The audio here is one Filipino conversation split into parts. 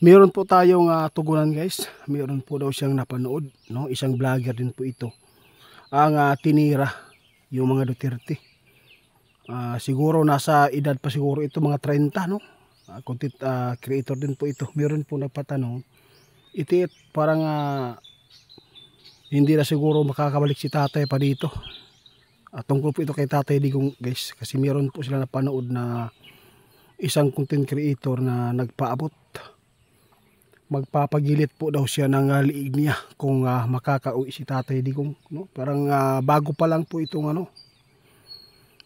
Meron po tayong tugunan guys. Meron po daw siyang napanood, no? Isang vlogger din po ito. Ang tinira yung mga Duterte. Siguro nasa edad pa siguro ito mga 30, no? Content creator din po ito. Meron po nagpatanong, ito parang hindi na siguro makakabalik si tatay pa dito. Tungkol po ito kay Tatay Digong guys, kasi meron po sila napanood na isang content creator na nagpaabot. Magpapagilit po daw siya ng liig niya kung makakauwi si Tatay Digong, no? Parang bago pa lang po itong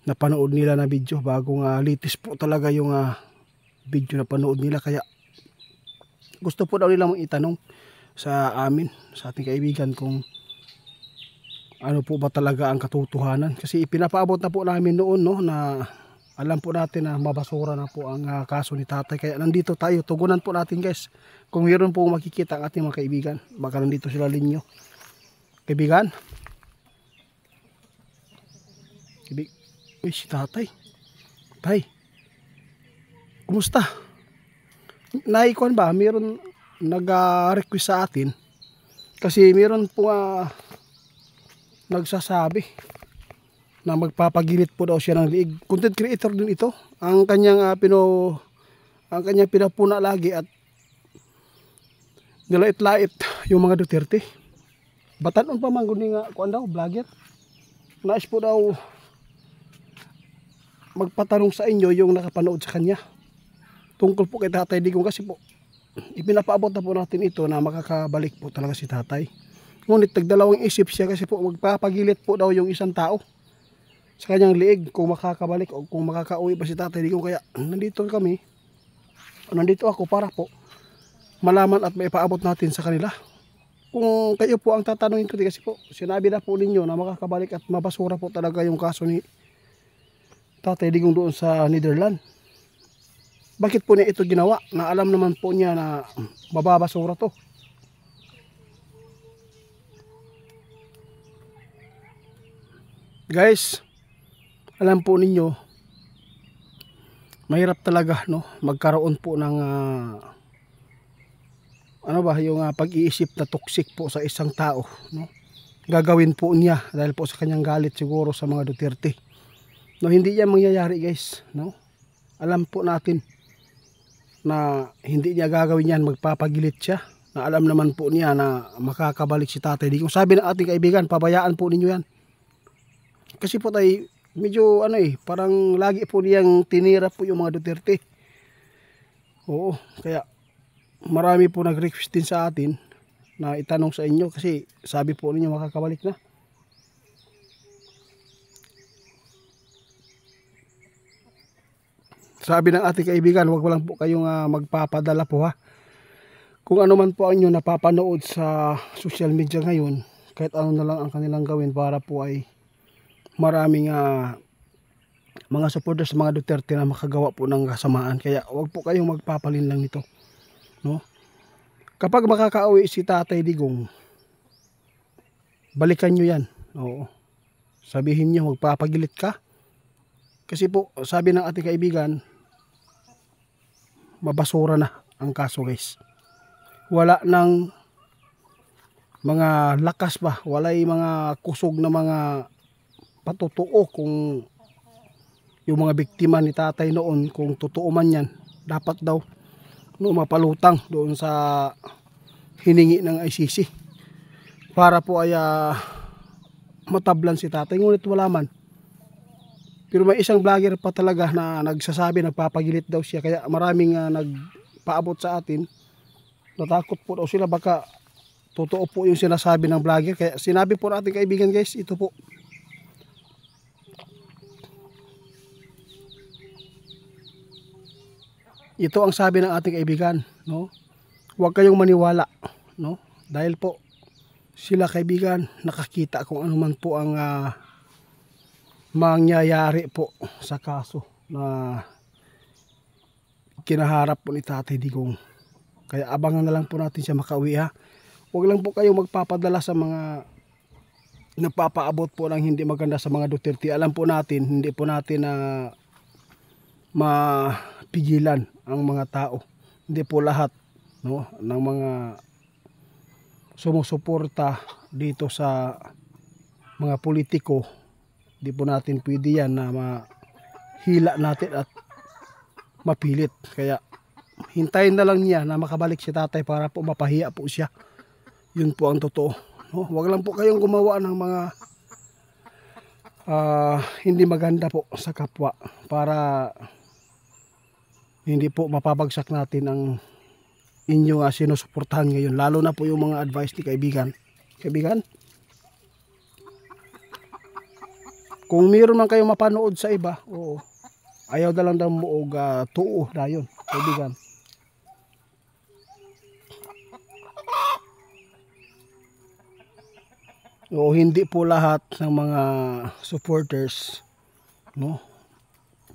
napanood nila na video, bagong latest po talaga yung video na panood nila, kaya gusto po daw nila mong itanong sa amin, sa ating kaibigan, kung ano po ba talaga ang katotohanan, kasi ipinapaabot na po namin noon, no, na alam po natin na mabasura na po ang kaso ni tatay, kaya nandito tayo, tugunan po natin guys. Kung mayroon po makikita ang ating mga kaibigan, baka nandito sila linyo. Kaibigan? Uy, si tatay. Tay, kumusta? Naikuan ba? Mayroon nag-request sa atin, kasi mayroon po nagsasabi na magpapagilit po daw siya ng liig. Content creator din ito. Ang kanyang pinapuna lagi at nilait-lait yung mga Duterte. Batanon pa man guni nga kuan daw vlogger. Nais po daw magpatanong sa inyo yung nakapanood sa kanya tungkol po kay Tatay Digong, kasi po ipinapaabot na po natin ito na makakabalik po talaga si tatay. Ngunit nagdalawang isip siya, kasi po magpapagilit po daw yung isang tao sa kanyang liig kung makakabalik o kung makakauwi pa si Tatay Digong. Kaya nandito ako para po malaman at maipaabot natin sa kanila. Kung kayo po ang tatanungin ko, kasi po sinabi na po ninyo na makakabalik at mabasura po talaga yung kaso ni Tatay Digong doon sa Netherlands. Bakit po niya ito ginawa na alam naman po niya na mababasura to? Guys, alam po ninyo, mahirap talaga, no, magkaroon po ng yung pag-iisip na toxic po sa isang tao, no? Gagawin po niya dahil po sa kanyang galit siguro sa mga Duterte. No, hindi yan mangyayari guys, no? Alam po natin na hindi niya gagawin yan, magpapagilit siya na alam naman po niya na makakabalik si Tatay Digong. Sabi ng ating kaibigan, pabayaan po ninyo yan. Kasi po tayo medyo parang lagi po niyang tinira po yung mga Duterte. Oo, kaya marami po nag-request din sa atin na itanong sa inyo, kasi sabi po ninyo makakabalik na. Sabi ng ating kaibigan, wag lang po kayong magpapadala po ha. Kung ano man po ang inyo napapanood sa social media ngayon, kahit ano na lang ang kanilang gawin para po ay maraming mga supporters, mga Duterte na makagawa po ng kasamaan. Kaya wag po kayong magpapalin lang nito, no? Kapag makakauwi si Tatay Digong, balikan nyo yan. Oo. Sabihin nyo, magpapagilit ka. Kasi po, sabi ng ating kaibigan, mabasura na ang kaso guys. Wala nang mga lakas ba, walay mga kusog na mga patutuo kung yung mga biktima ni tatay noon, kung totoo man yan, dapat daw mapalutang doon sa hiningi ng ICC para po ay matablan si tatay. Ngunit wala man. Pero may isang vlogger pa talaga na nagsasabi, nagpapagilit daw siya, kaya maraming nagpaabot sa atin. Natakot po daw sila, baka totoo po yung sinasabi ng vlogger. Kaya sinabi po natin kaibigan guys, ito po. Ito ang sabi ng ating kaibigan, no? Huwag kayong maniwala, no? Dahil po sila kaibigan nakakita kung ano man po ang mangyayari po sa kaso na kinaharap po ni Tatay Digong. Kaya abangan na lang po natin siya makauwi ha. Huwag lang po kayong magpapadala sa mga nagpapaabot po ng hindi maganda sa mga Duterte. Alam po natin, hindi po natin mapigilan ang mga tao. Hindi po lahat no, ng mga sumusuporta dito sa mga politiko. Di po natin pwede yan na mahila natin at mapilit. Kaya hintayin na lang niya na makabalik si tatay para po mapahiya po siya. Yun po ang totoo, no? Huwag lang po kayong gumawa ng mga hindi maganda po sa kapwa para hindi po mapabagsak natin ang inyong sinusuportahan ngayon, lalo na po yung mga advice ni kaibigan. Kung meron man kayong mapanood sa iba, oo, ayaw na lang daw muog tuo na yun, kaibigan. O hindi po lahat ng mga supporters, no,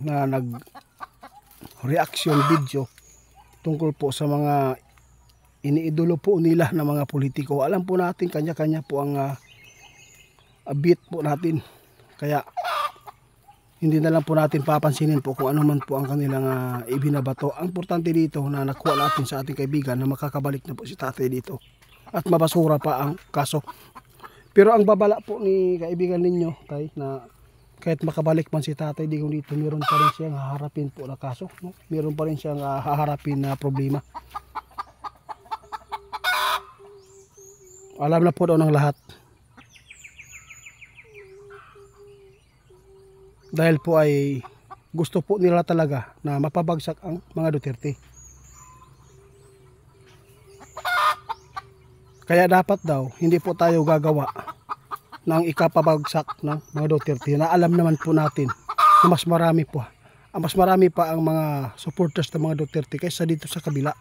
na nag reaction video tungkol po sa mga iniidolo po nila na mga politiko. Alam po natin kanya-kanya po ang beat po natin. Kaya hindi na lang po natin papansinin po kung ano man po ang kanilang ibinabato. Ang importante dito na nakuha natin sa ating kaibigan na makakabalik na po si tatay dito at mabasura pa ang kaso. Pero ang babala po ni kaibigan ninyo, kahit makabalik man si tatay digong dito, meron pa rin siyang haharapin po na kaso, no? Meron pa rin siyang haharapin na problema. Alam na po daw ng lahat. Dahil po ay gusto po nila talaga na mapabagsak ang mga Duterte. Kaya dapat daw hindi po tayo gagawa ng ikapabagsak ng mga Duterte na alam naman po natin na mas marami pa ang mga supporters ng mga Duterte kaysa dito sa kabila.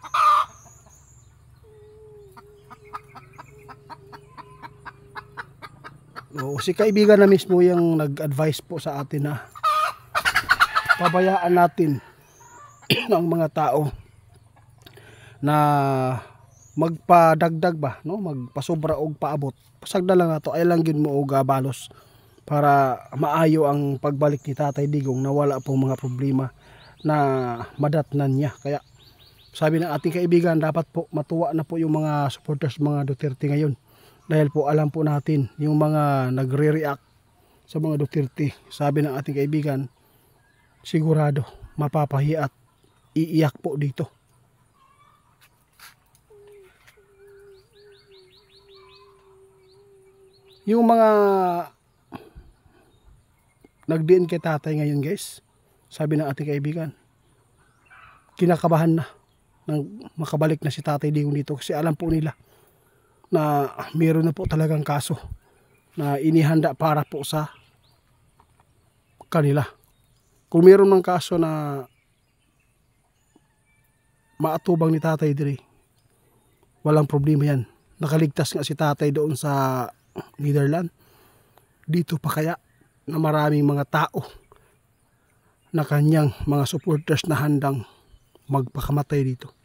O, si kaibigan na mismo yung nag-advise po sa atin na pabayaan natin ang mga tao na magpadagdag ba, no, magpasobra og paabot. Pasagda lang nato ay lang gyud mo og balos para maayo ang pagbalik ni Tatay Digong na wala pong mga problema na madatnan niya. Kaya sabi ng ating kaibigan, dapat po matuwa na po yung mga supporters mga Duterte ngayon. Dahil po alam po natin yung mga nagre-react sa mga Duterte. Sabi ng ating kaibigan, sigurado mapapahiya at iiyak po dito. Yung mga nagdiin kay tatay ngayon guys, sabi ng ating kaibigan, kinakabahan na nang makabalik na si Tatay Digong dito kasi alam po nila na meron na po talagang kaso na inihanda para po sa kanila. Kung meron ng kaso na maatubang ni Tatay Dire, walang problema yan. Nakaligtas nga si Tatay doon sa Netherlands. Dito pa kaya na maraming mga tao na kanyang mga supporters na handang magpakamatay dito.